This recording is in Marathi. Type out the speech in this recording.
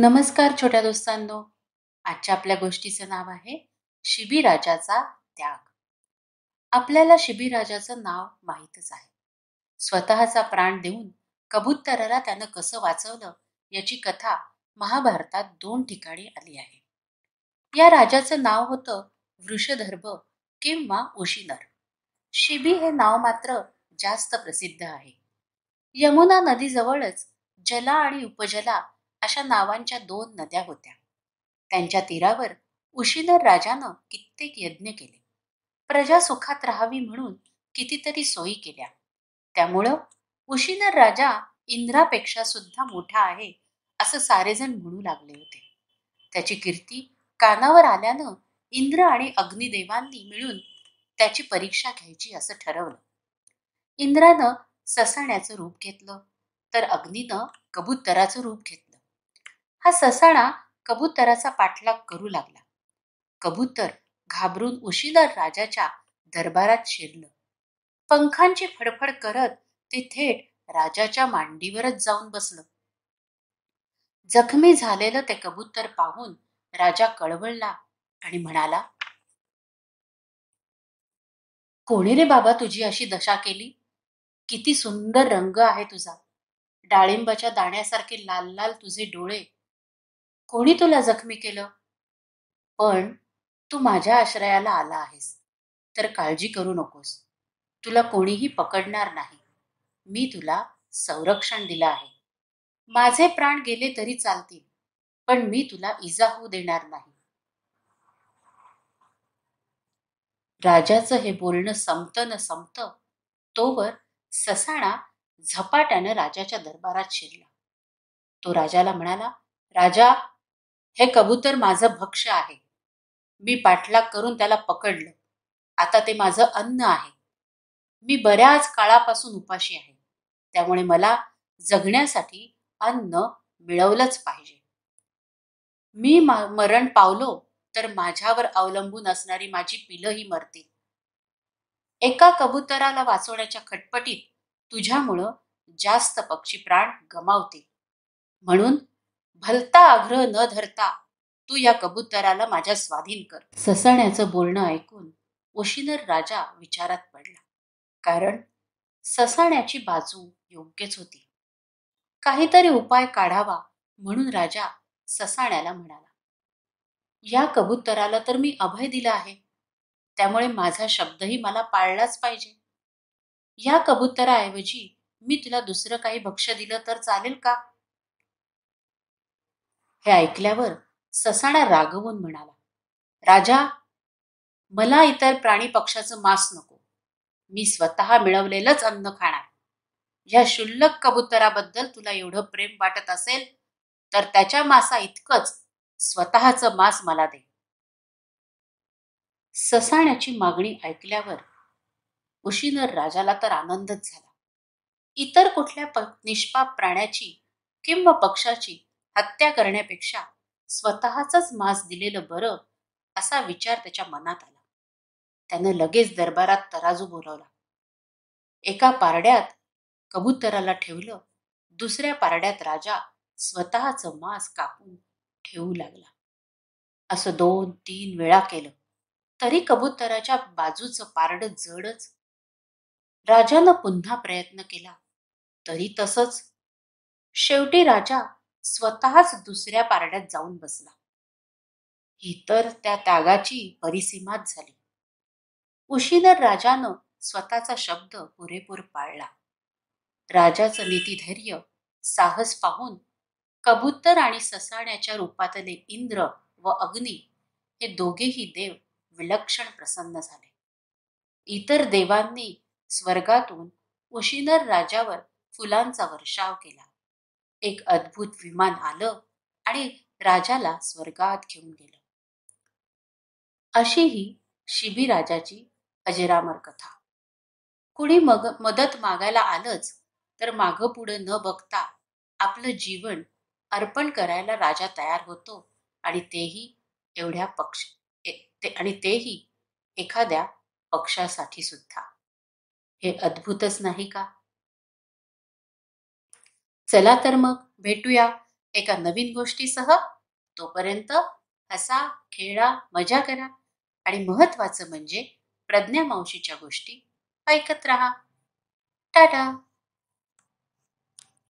नमस्कार छोट्या दोस्तांनो. आजच्या आपल्या गोष्टीचं नाव आहे शिबीराजाचा त्याग. आपल्याला शिबीराजाचं नाव माहीतच आहे. स्वतःचा प्राण देऊन कबुतराला त्यानं कसं वाचवलं याची कथा महाभारतात 2 ठिकाणी आली आहे. या राजाचं नाव होतं वृषधर्भ किंवा उशिनर. शिबी हे नाव मात्र जास्त प्रसिद्ध आहे. यमुना नदीजवळच जला आणि उपजला अशा नावांच्या 2 नद्या होत्या. त्यांच्या तीरावर उशिनर राजानं कित्येक यज्ञ केले. प्रजा सुखात राहावी म्हणून कितीतरी सोयी केल्या. त्यामुळं उशिनर राजा इंद्रापेक्षा सुद्धा मोठा आहे असं सारेजण म्हणू लागले होते. त्याची कीर्ती कानावर आल्यानं इंद्र आणि अग्निदेवांनी मिळून त्याची परीक्षा घ्यायची असं ठरवलं. इंद्रानं ससाण्याचं रूप घेतलं, तर अग्नीनं कबुतराचं रूप घेतलं. हा ससाणा कबुतराचा पाठलाग करू लागला. कबूतर घाबरून उशिनर राजाच्या दरबारात शिरलं. पंखांची फडफड करत ते थेट राजाच्या मांडीवरच जाऊन बसलं. जखमी झालेलं ते कबूतर पाहून राजा कळवळला आणि म्हणाला, कोणी रे बाबा तुझी अशी दशा केली? किती सुंदर रंग आहे तुझा, डाळिंबाच्या दाण्यासारखे लाल लाल तुझे डोळे. कोणी तुला जखमी केलं? पण तू माझ्या आश्रयाला आला आहेस, तर काळजी करू नकोस. तुला कोणीही पकडणार नाही. मी तुला संरक्षण दिलं आहे. माझे प्राण गेले तरी चालतील, पण मी तुला इजा होऊ देणार नाही. राजाचं हे बोलणं संपतं न संपतं तोवर ससाणा झपाट्यानं राजाच्या दरबारात शिरला. तो राजाला म्हणाला, राजा, हे कबूतर माझं भक्ष्य आहे. मी पाठलाग करून त्याला पकडलं. आता ते माझं अन्न आहे. मी बऱ्याच काळापासून उपाशी आहे. त्यामुळे मला जगण्यासाठी अन्न मिळवलंच पाहिजे. मी मरण पावलो तर माझ्यावर अवलंबून असणारी माझी पिलंही मरतील. एका कबुतराला वाचवण्याच्या खटपटीत तुझ्यामुळं जास्त पक्षी प्राण गमावतील. म्हणून भलता आग्रह न धरता तू या कबुतराला माझ्या स्वाधीन कर. ससाण्याचं बोलणं ऐकून उशिनर राजा विचारात पडला. कारण ससाण्याची बाजू योग्यच होती. काहीतरी उपाय काढावा म्हणून राजा ससाण्याला म्हणाला, या कबुतराला तर मी अभय दिलं आहे, त्यामुळे माझा शब्दही मला पाळलाच पाहिजे. या कबुतराऐवजी मी तुला दुसरं काही भक्ष्य दिलं तर चालेल का? हे ऐकल्यावर ससाणा रागवून म्हणाला, राजा, मला इतर प्राणी पक्षाचं मांस नको. मी स्वतः मिळवलेलंच अन्न खाणार. या क्षुल्लक कबुतराबद्दल तुला एवढं प्रेम वाटत असेल तर त्याच्या मांसा इतकंच स्वतःचं मांस मला दे. ससाण्याची मागणी ऐकल्यावर उशिनर राजाला तर आनंदच झाला. इतर कुठल्या निष्पाप प्राण्याची किंवा पक्षाची हत्या करण्यापेक्षा स्वतःचंच मांस दिलेलं बरं असा विचार त्याच्या मनात आला. त्यानं लगेच दरबारात तराजू बोलावला. एका पारड्यात कबुतराला ठेवलं, दुसऱ्या पारड्यात राजा स्वतःचं मांस कापून ठेवू लागला. असं 2-3 वेळा केलं तरी कबुतराच्या बाजूचं पारडं जडच. राजानं पुन्हा प्रयत्न केला तरी तसंच. शेवटी राजा स्वतःच दुसऱ्या पारड्यात जाऊन बसला. ही तर त्या त्यागाची परिसीमाच झाली. उशिनर राजानं स्वतःचा शब्द पुरेपूर पाळला. राजाचं नीतिधैर्य, साहस पाहून कबूतर आणि ससाण्याच्या रूपातले इंद्र व अग्नी हे दोघेही देव विलक्षण प्रसन्न झाले. इतर देवांनी स्वर्गातून उशिनर राजावर फुलांचा वर्षाव केला. एक अद्भुत विमान आलं आणि राजाला स्वर्गात घेऊन गेलं. अशी ही शिबी राजाची अजरामर कथा. कुणी मदत मागायला आलंच तर मागं पुढं न बघता आपलं जीवन अर्पण करायला राजा तयार होतो, आणि तेही एखाद्या पक्षासाठी सुद्धा. हे अद्भुतच नाही का? चला तर मग भेटूया एका नवीन गोष्टीसह. तोपर्यंत हसा, खेळा, मजा करा आणि महत्वाचं म्हणजे प्रज्ञा मावशीच्या गोष्टी ऐकत राहा. टाटा.